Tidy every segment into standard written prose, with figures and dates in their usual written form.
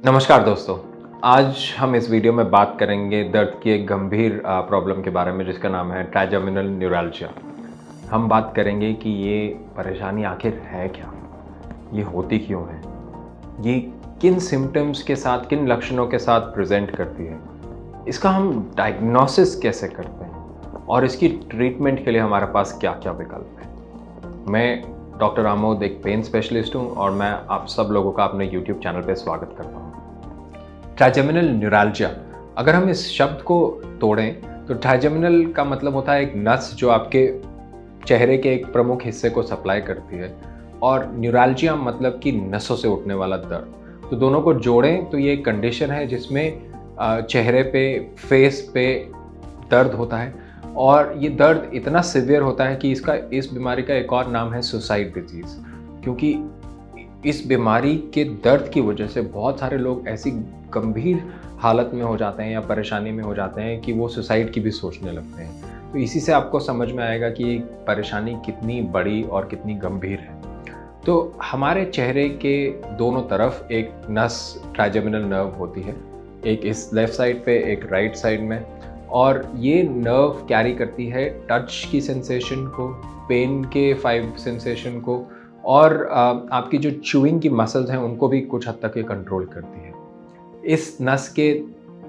नमस्कार दोस्तों। आज हम इस वीडियो में बात करेंगे दर्द की एक गंभीर प्रॉब्लम के बारे में जिसका नाम है ट्राइजेमिनल न्यूरैल्जिया। हम बात करेंगे कि ये परेशानी आखिर है क्या, ये होती क्यों है, ये किन सिम्टम्स के साथ, किन लक्षणों के साथ प्रेजेंट करती है, इसका हम डायग्नोसिस कैसे करते हैं और इसकी ट्रीटमेंट के लिए हमारे पास क्या क्या विकल्प हैं। मैं डॉक्टर आमोद एक पेन स्पेशलिस्ट हूँ और मैं आप सब लोगों का अपने यूट्यूब चैनल पे स्वागत करता हूँ। ट्राइजेमिनल न्यूरैल्जिया, अगर हम इस शब्द को तोड़ें तो ट्राइजेमिनल का मतलब होता है एक नस जो आपके चेहरे के एक प्रमुख हिस्से को सप्लाई करती है, और न्यूरैल्जिया मतलब कि नसों से उठने वाला दर्द। तो दोनों को जोड़ें तो ये एक कंडीशन है जिसमें चेहरे पे, फेस पे दर्द होता है, और ये दर्द इतना सिवियर होता है कि इस बीमारी का एक और नाम है सुसाइड डिजीज़। क्योंकि इस बीमारी के दर्द की वजह से बहुत सारे लोग ऐसी गंभीर हालत में हो जाते हैं या परेशानी में हो जाते हैं कि वो सुसाइड की भी सोचने लगते हैं। तो इसी से आपको समझ में आएगा कि ये परेशानी कितनी बड़ी और कितनी गंभीर है। तो हमारे चेहरे के दोनों तरफ एक नस ट्राइजेमिनल नर्व होती है, एक इस लेफ़्ट साइड पे, एक राइट साइड में, और ये नर्व कैरी करती है टच की सेंसेशन को, पेन के 5 सेंसेशन को, और आपकी जो च्यूइंग की मसल्स हैं उनको भी कुछ हद तक ये कंट्रोल करती है। इस नस के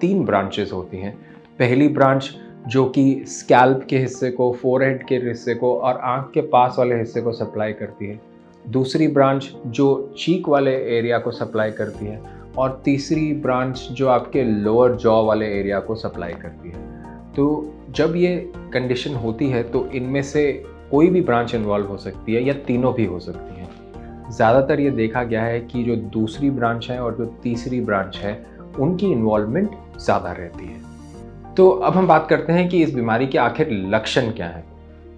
3 ब्रांचेस होती हैं। पहली ब्रांच जो कि स्कैल्प के हिस्से को, फोरहेड के हिस्से को और आँख के पास वाले हिस्से को सप्लाई करती है। दूसरी ब्रांच जो चीक वाले एरिया को सप्लाई करती है, और तीसरी ब्रांच जो आपके लोअर जॉ वाले एरिया को सप्लाई करती है। तो जब ये कंडीशन होती है तो इनमें से कोई भी ब्रांच इन्वॉल्व हो सकती है या तीनों भी हो सकती हैं। ज़्यादातर ये देखा गया है कि जो दूसरी ब्रांच है और जो तीसरी ब्रांच है उनकी इन्वॉल्वमेंट ज़्यादा रहती है। तो अब हम बात करते हैं कि इस बीमारी के आखिर लक्षण क्या हैं।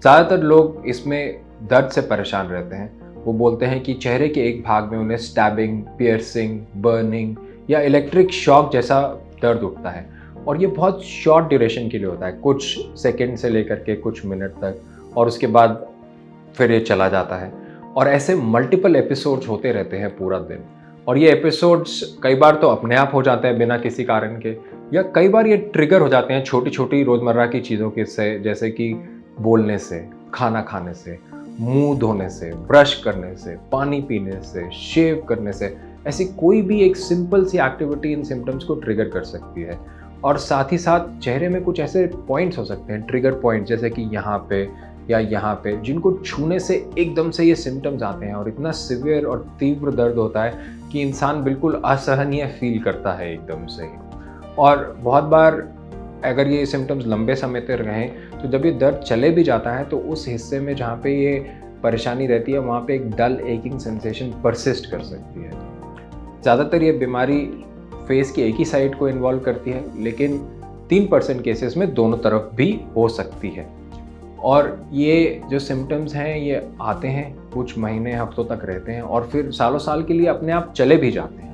ज़्यादातर लोग इसमें दर्द से परेशान रहते हैं। वो बोलते हैं कि चेहरे के एक भाग में उन्हें स्टैबिंग, पियर्सिंग, बर्निंग या इलेक्ट्रिक शॉक जैसा दर्द उठता है, और ये बहुत शॉर्ट ड्यूरेशन के लिए होता है, कुछ सेकंड से लेकर के कुछ मिनट तक, और उसके बाद फिर ये चला जाता है। और ऐसे मल्टीपल एपिसोड्स होते रहते हैं पूरा दिन, और ये एपिसोड्स कई बार तो अपने आप हो जाते हैं बिना किसी कारण के, या कई बार ये ट्रिगर हो जाते हैं छोटी छोटी रोज़मर्रा की चीज़ों के से, जैसे कि बोलने से, खाना खाने से, मुंह धोने से, ब्रश करने से, पानी पीने से, शेव करने से। ऐसी कोई भी एक सिंपल सी एक्टिविटी इन सिम्टम्स को ट्रिगर कर सकती है। और साथ ही साथ चेहरे में कुछ ऐसे पॉइंट्स हो सकते हैं, ट्रिगर पॉइंट, जैसे कि यहाँ पे या यहाँ पे, जिनको छूने से एकदम से ये सिम्टम्स आते हैं और इतना सिवियर और तीव्र दर्द होता है कि इंसान बिल्कुल असहनीय फील करता है एकदम से ही। और बहुत बार अगर ये सिम्टम्स लंबे समय तक रहें तो जब ये दर्द चले भी जाता है तो उस हिस्से में जहाँ पे ये परेशानी रहती है वहाँ पे एक डल एकिंग सेंसेशन परसिस्ट कर सकती है। ज़्यादातर ये बीमारी फेस की एक ही साइड को इन्वॉल्व करती है, लेकिन 3% केसेस में दोनों तरफ भी हो सकती है। और ये जो सिम्टम्स हैं ये आते हैं, कुछ महीने हफ्तों तक रहते हैं और फिर सालों साल के लिए अपने आप चले भी जाते हैं।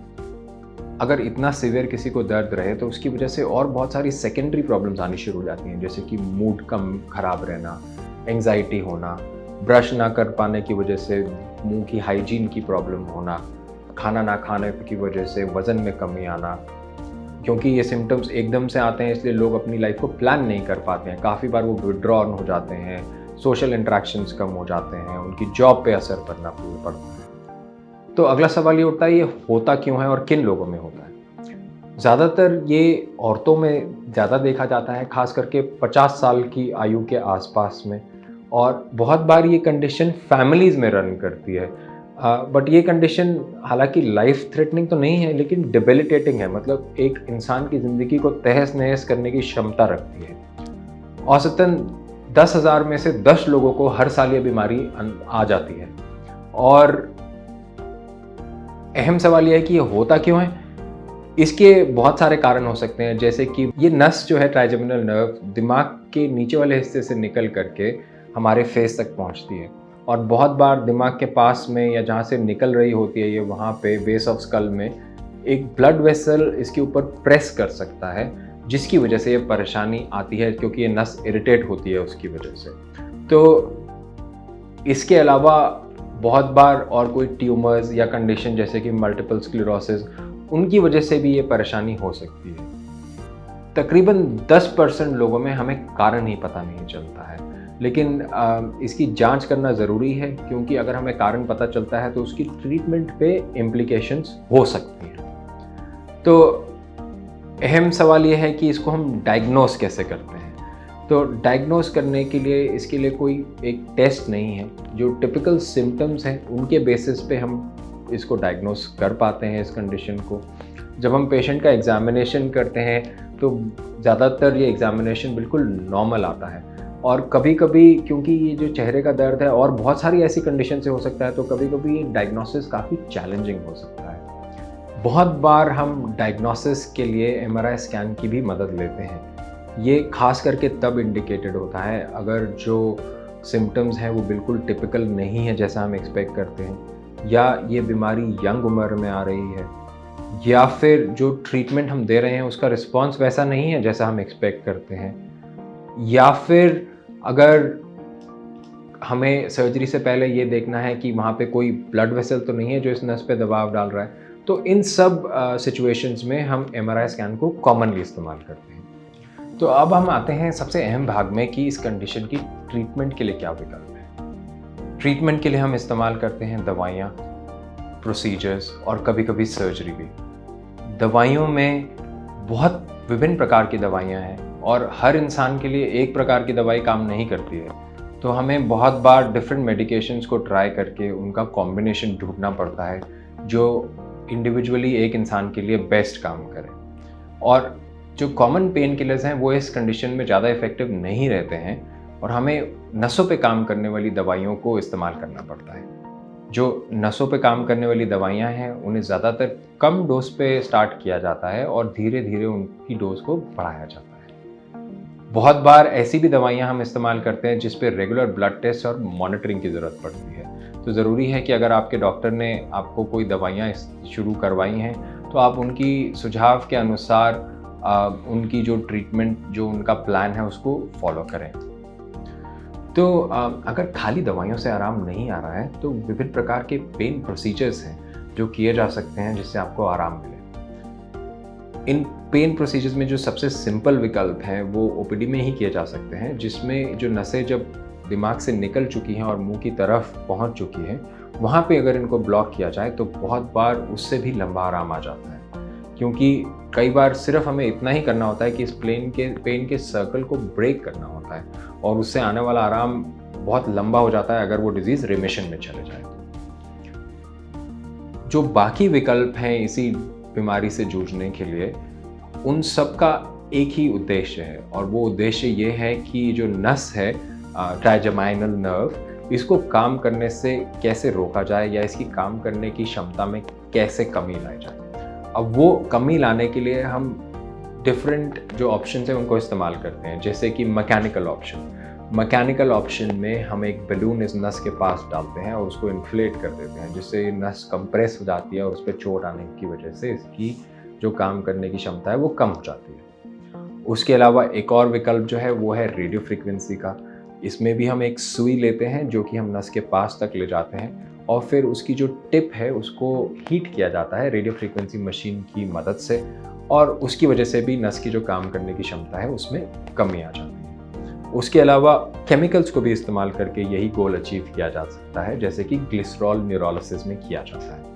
अगर इतना सीवियर किसी को दर्द रहे तो उसकी वजह से और बहुत सारी सेकेंडरी प्रॉब्लम्स आनी शुरू हो जाती हैं, जैसे कि मूड कम खराब रहना, एंग्जाइटी होना, ब्रश ना कर पाने की वजह से मुंह की हाइजीन की प्रॉब्लम होना, खाना ना खाने की वजह से वज़न में कमी आना। क्योंकि ये सिम्टम्स एकदम से आते हैं इसलिए लोग अपनी लाइफ को प्लान नहीं कर पाते हैं। काफ़ी बार वो विड्रॉन हो जाते हैं, सोशल इंटरेक्शंस कम हो जाते हैं, उनकी जॉब पे असर पड़ता है। तो अगला सवाल ये उठता है, ये होता क्यों है और किन लोगों में होता है। ज़्यादातर ये औरतों में ज़्यादा देखा जाता है, खास करके 50 साल की आयु के आसपास में, और बहुत बार ये कंडीशन फैमिलीज़ में रन करती है। बट ये कंडीशन हालांकि लाइफ थ्रेटनिंग तो नहीं है, लेकिन डिबिलिटेटिंग है, मतलब एक इंसान की ज़िंदगी को तहस नहस करने की क्षमता रखती है। औसतन 10,000 में से 10 लोगों को हर साल ये बीमारी आ जाती है। और अहम सवाल यह है कि ये होता क्यों है। इसके बहुत सारे कारण हो सकते हैं, जैसे कि ये नस जो है ट्राइजेमिनल नर्व दिमाग के नीचे वाले हिस्से से निकल करके हमारे फेस तक पहुंचती है, और बहुत बार दिमाग के पास में या जहाँ से निकल रही होती है ये, वहाँ पे बेस ऑफ स्कल में एक ब्लड वेसल इसके ऊपर प्रेस कर सकता है, जिसकी वजह से ये परेशानी आती है, क्योंकि ये नस इरिटेट होती है उसकी वजह से। तो इसके अलावा बहुत बार और कोई ट्यूमर्स या कंडीशन जैसे कि मल्टीपल स्क्लेरोसिस, उनकी वजह से भी ये परेशानी हो सकती है। तकरीबन 10% लोगों में हमें कारण ही पता नहीं चलता है, लेकिन इसकी जांच करना ज़रूरी है, क्योंकि अगर हमें कारण पता चलता है तो उसकी ट्रीटमेंट पे इम्प्लीकेशंस हो सकती हैं। तो अहम सवाल ये है कि इसको हम डायग्नोस कैसे करते हैं। तो डायग्नोस करने के लिए इसके लिए कोई एक टेस्ट नहीं है। जो टिपिकल सिम्टम्स हैं उनके बेसिस पे हम इसको डायग्नोस कर पाते हैं इस कंडीशन को। जब हम पेशेंट का एग्ज़ामिनेशन करते हैं तो ज़्यादातर ये एग्ज़ामिनेशन बिल्कुल नॉर्मल आता है, और कभी-कभी क्योंकि ये जो चेहरे का दर्द है और बहुत सारी ऐसी कंडीशन से हो सकता है, तो कभी-कभी ये डायग्नोसिस काफ़ी चैलेंजिंग हो सकता है। बहुत बार हम डायग्नोसिस के लिए एमआरआई स्कैन की भी मदद लेते हैं। ये खास करके तब इंडिकेटेड होता है अगर जो सिम्टम्स हैं वो बिल्कुल टिपिकल नहीं है जैसा हम एक्सपेक्ट करते हैं, या ये बीमारी यंग उम्र में आ रही है, या फिर जो ट्रीटमेंट हम दे रहे हैं उसका रिस्पॉन्स वैसा नहीं है जैसा हम एक्सपेक्ट करते हैं, या फिर अगर हमें सर्जरी से पहले ये देखना है कि वहाँ पे कोई ब्लड वेसल तो नहीं है जो इस नस पे दबाव डाल रहा है। तो इन सब सिचुएशंस में हम एमआरआई स्कैन को कॉमनली इस्तेमाल करते हैं। तो अब हम आते हैं सबसे अहम भाग में कि इस कंडीशन की ट्रीटमेंट के लिए क्या विकल्प है। ट्रीटमेंट के लिए हम इस्तेमाल करते हैं दवाइयाँ, प्रोसीजर्स और कभी-कभी सर्जरी भी। दवाइयों में बहुत विभिन्न प्रकार की दवाइयाँ हैं और हर इंसान के लिए एक प्रकार की दवाई काम नहीं करती है। तो हमें बहुत बार डिफरेंट मेडिकेशंस को ट्राई करके उनका कॉम्बिनेशन ढूंढना पड़ता है जो इंडिविजुअली एक इंसान के लिए बेस्ट काम करे। और जो कॉमन पेन किलर्स हैं वो इस कंडीशन में ज़्यादा इफ़ेक्टिव नहीं रहते हैं और हमें नसों पे काम करने वाली दवाइयों को इस्तेमाल करना पड़ता है। जो नसों पे काम करने वाली दवाइयाँ हैं उन्हें ज़्यादातर कम डोज पे स्टार्ट किया जाता है और धीरे धीरे उनकी डोज को बढ़ाया जाता है। बहुत बार ऐसी भी दवाइयाँ हम इस्तेमाल करते हैं जिस पे रेगुलर ब्लड टेस्ट और मॉनिटरिंग की ज़रूरत पड़ती है। तो ज़रूरी है कि अगर आपके डॉक्टर ने आपको कोई दवाइयाँ शुरू करवाई हैं तो आप उनकी सुझाव के अनुसार उनकी जो ट्रीटमेंट जो उनका प्लान है उसको फॉलो करें। तो अगर खाली दवाइयों से आराम नहीं आ रहा है तो विभिन्न प्रकार के पेन प्रोसीजर्स हैं जो किए जा सकते हैं जिससे आपको आराम मिले। इन पेन प्रोसीजर्स में जो सबसे सिंपल विकल्प हैं वो ओपीडी में ही किए जा सकते हैं, जिसमें जो नसें जब दिमाग से निकल चुकी हैं और मुंह की तरफ पहुंच चुकी हैं वहाँ पे अगर इनको ब्लॉक किया जाए तो बहुत बार उससे भी लंबा आराम आ जाता है, क्योंकि कई बार सिर्फ हमें इतना ही करना होता है कि इस पेन के सर्कल को ब्रेक करना होता है और उससे आने वाला आराम बहुत लंबा हो जाता है अगर वो डिजीज़ रिमिशन में चले जाए। जो बाकी विकल्प हैं इसी बीमारी से जूझने के लिए, उन सब का एक ही उद्देश्य है और वो उद्देश्य ये है कि जो नस है ट्राइजेमाइनल नर्व, इसको काम करने से कैसे रोका जाए या इसकी काम करने की क्षमता में कैसे कमी लाई जाए। अब वो कमी लाने के लिए हम डिफरेंट जो ऑप्शंस हैं उनको इस्तेमाल करते हैं, जैसे कि मैकेनिकल ऑप्शन में हम एक बैलून इस नस के पास डालते हैं और उसको इन्फ्लेट कर देते हैं, जिससे नस कंप्रेस हो जाती है और उस पर चोट आने की वजह से इसकी जो काम करने की क्षमता है वो कम हो जाती है। उसके अलावा एक और विकल्प जो है वो है रेडियो फ्रीक्वेंसी का। इसमें भी हम एक सुई लेते हैं जो कि हम नस के पास तक ले जाते हैं और फिर उसकी जो टिप है उसको हीट किया जाता है रेडियो फ्रीक्वेंसी मशीन की मदद से, और उसकी वजह से भी नस की जो काम करने की क्षमता है उसमें कमी आ जाती है। उसके अलावा केमिकल्स को भी इस्तेमाल करके यही गोल अचीव किया जा सकता है, जैसे कि ग्लिसरॉल न्यूरोलिसिस में किया जाता है।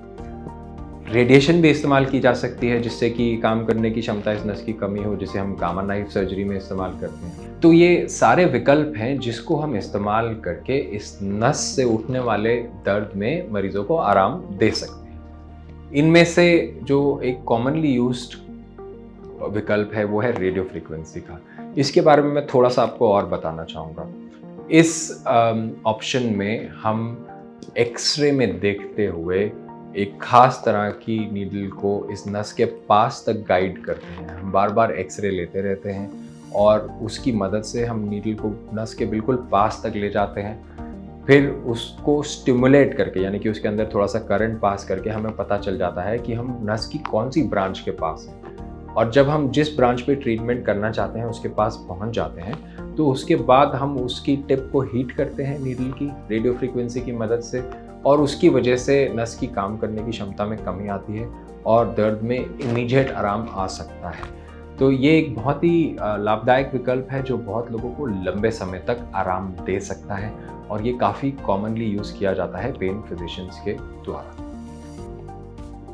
रेडिएशन भी इस्तेमाल की जा सकती है जिससे कि काम करने की क्षमता इस नस की कमी हो, जिसे हम गामा नाइफ सर्जरी में इस्तेमाल करते हैं। तो ये सारे विकल्प हैं जिसको हम इस्तेमाल करके इस नस से उठने वाले दर्द में मरीजों को आराम दे सकते हैं। इनमें से जो एक कॉमनली यूज्ड विकल्प है वो है रेडियो फ्रीक्वेंसी का। इसके बारे में मैं थोड़ा सा आपको और बताना चाहूँगा। इस ऑप्शन में हम एक्सरे में देखते हुए एक खास तरह की नीडल को इस नस के पास तक गाइड करते हैं। हम बार बार एक्सरे लेते रहते हैं और उसकी मदद से हम नीडल को नस के बिल्कुल पास तक ले जाते हैं। फिर उसको स्टिमुलेट करके, यानी कि उसके अंदर थोड़ा सा करंट पास करके हमें पता चल जाता है कि हम नस की कौन सी ब्रांच के पास हैं। और जब हम जिस ब्रांच पे ट्रीटमेंट करना चाहते हैं उसके पास पहुंच जाते हैं तो उसके बाद हम उसकी टिप को हीट करते हैं नीडल की रेडियो फ्रीक्वेंसी की मदद से, और उसकी वजह से नस की काम करने की क्षमता में कमी आती है और दर्द में इमीडिएट आराम आ सकता है। तो ये एक बहुत ही लाभदायक विकल्प है जो बहुत लोगों को लंबे समय तक आराम दे सकता है और ये काफ़ी कॉमनली यूज़ किया जाता है पेन फिजिशियंस के द्वारा।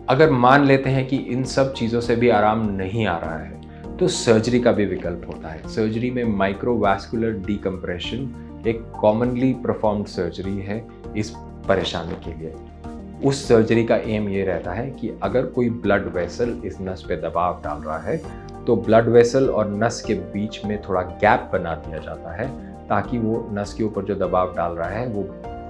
अगर मान लेते हैं कि इन सब चीज़ों से भी आराम नहीं आ रहा है तो सर्जरी का भी विकल्प होता है। सर्जरी में माइक्रोवास्कुलर डीकम्प्रेशन एक कॉमनली परफॉर्म्ड सर्जरी है इस परेशानी के लिए। उस सर्जरी का एम ये रहता है कि अगर कोई ब्लड वेसल इस नस पे दबाव डाल रहा है तो ब्लड वेसल और नस के बीच में थोड़ा गैप बना दिया जाता है ताकि वो नस के ऊपर जो दबाव डाल रहा है वो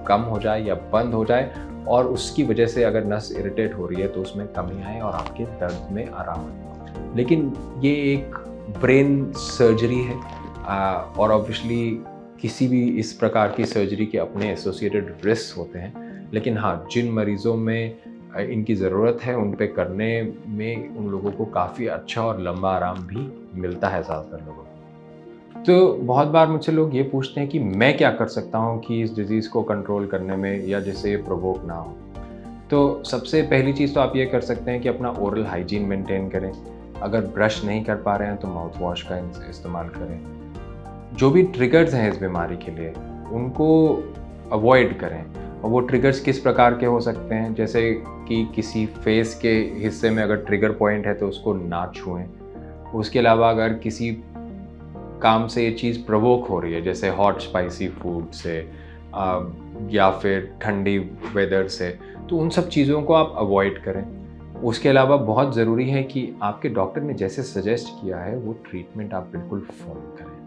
कम हो जाए या बंद हो जाए और उसकी वजह से अगर नस इरिटेट हो रही है तो उसमें कमी आए और आपके दर्द में आराम आए। लेकिन ये एक ब्रेन सर्जरी है और ऑब्वियसली किसी भी इस प्रकार की सर्जरी के अपने एसोसिएटेड रिस्क होते हैं। लेकिन हाँ, जिन मरीज़ों में इनकी ज़रूरत है उन पे करने में उन लोगों को काफ़ी अच्छा और लंबा आराम भी मिलता है ज़्यादातर लोगों को। तो बहुत बार मुझसे लोग ये पूछते हैं कि मैं क्या कर सकता हूँ कि इस डिज़ीज़ को कंट्रोल करने में या जिससे ये प्रोवोक ना हो। तो सबसे पहली चीज़ तो आप ये कर सकते हैं कि अपना ओरल हाइजीन मेंटेन करें। अगर ब्रश नहीं कर पा रहे हैं तो माउथ वॉश का इस्तेमाल करें। जो भी ट्रिगर्स हैं इस बीमारी के लिए उनको अवॉइड करें। और वो ट्रिगर्स किस प्रकार के हो सकते हैं, जैसे कि किसी फेस के हिस्से में अगर ट्रिगर पॉइंट है तो उसको ना छुएं। उसके अलावा अगर किसी काम से ये चीज़ प्रोवोक हो रही है जैसे हॉट स्पाइसी फूड से या फिर ठंडी वेदर से, तो उन सब चीज़ों को आप अवॉइड करें। उसके अलावा बहुत ज़रूरी है कि आपके डॉक्टर ने जैसे सजेस्ट किया है वो ट्रीटमेंट आप बिल्कुल फॉलो करें।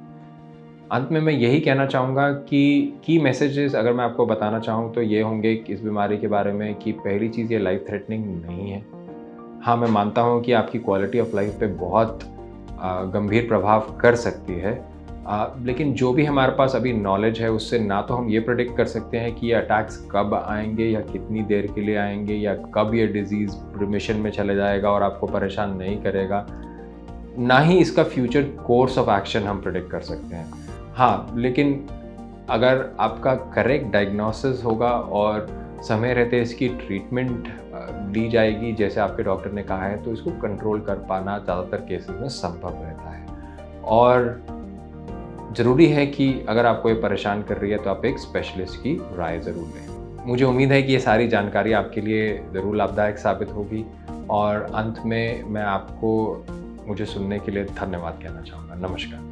अंत में मैं यही कहना चाहूँगा कि की मैसेजेस अगर मैं आपको बताना चाहूँ तो ये होंगे कि इस बीमारी के बारे में कि पहली चीज़ ये लाइफ थ्रेटनिंग नहीं है। हाँ, मैं मानता हूँ कि आपकी क्वालिटी ऑफ लाइफ पे बहुत गंभीर प्रभाव कर सकती है, लेकिन जो भी हमारे पास अभी नॉलेज है उससे ना तो हम ये प्रेडिक्ट कर सकते हैं कि ये अटैक्स कब आएंगे या कितनी देर के लिए आएंगे या कब ये डिजीज़ रिमिशन में चले जाएगा और आपको परेशान नहीं करेगा, ना ही इसका फ्यूचर कोर्स ऑफ एक्शन हम प्रेडिक्ट कर सकते हैं। हाँ, लेकिन अगर आपका करेक्ट डायग्नोसिस होगा और समय रहते इसकी ट्रीटमेंट ली जाएगी जैसे आपके डॉक्टर ने कहा है तो इसको कंट्रोल कर पाना ज़्यादातर केसेस में संभव रहता है। और ज़रूरी है कि अगर आपको ये परेशान कर रही है तो आप एक स्पेशलिस्ट की राय ज़रूर लें। मुझे उम्मीद है कि ये सारी जानकारी आपके लिए ज़रूर लाभदायक साबित होगी और अंत में मैं आपको मुझे सुनने के लिए धन्यवाद कहना चाहूँगा। नमस्कार।